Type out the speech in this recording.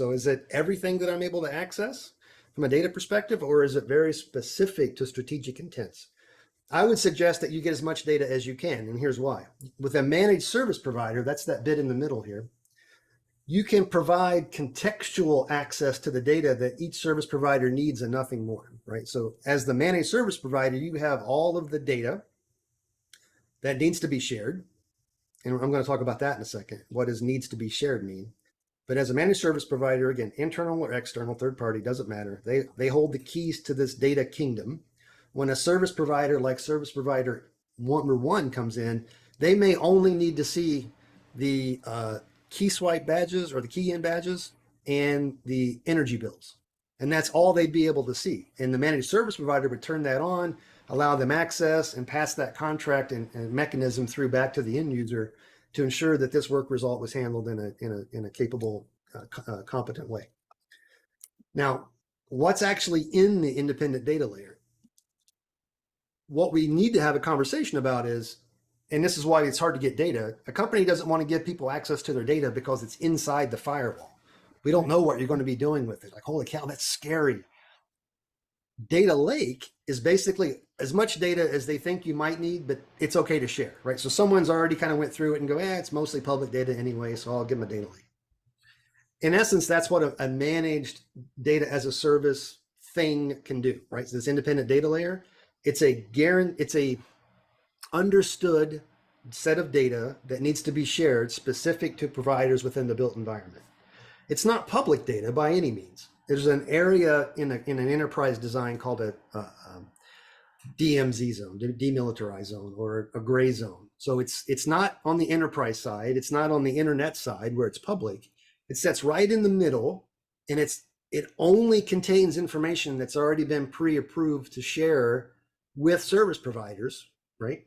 So is it everything that I'm able to access from a data perspective, or is it very specific to strategic intents? I would suggest that you get as much data as you can, and here's why. With a managed service provider, that's that bit in the middle here, you can provide contextual access to the data that each service provider needs and nothing more, right? So as the managed service provider, you have all of the data that needs to be shared. And I'm going to talk about that in a second. What does needs to be shared mean? But as a managed service provider, again, internal or external, third party, doesn't matter. They hold the keys to this data kingdom. When a service provider like service provider number one comes in, they may only need to see the key swipe badges or the key in badges and the energy bills. And that's all they'd be able to see. And the managed service provider would turn that on, allow them access, and pass that contract and mechanism through back to the end user to ensure that this work result was handled in a capable, competent way. Now, what's actually in the independent data layer? What we need to have a conversation about is, and this is why it's hard to get data, a company doesn't want to give people access to their data because it's inside the firewall. We don't know what you're going to be doing with it. Like, holy cow, that's scary. Data lake is basically as much data as they think you might need, but it's okay to share, right? So someone's already kind of went through it and go, it's mostly public data anyway, so I'll give them a data lake. In essence, that's what a managed data as a service thing can do, right? So this independent data layer, it's a understood set of data that needs to be shared specific to providers within the built environment. It's not public data by any means. There's an area in an enterprise design called a DMZ zone, demilitarized zone, or a gray zone. So it's not on the enterprise side. It's not on the internet side where it's public. It sits right in the middle, and it only contains information that's already been pre-approved to share with service providers, right?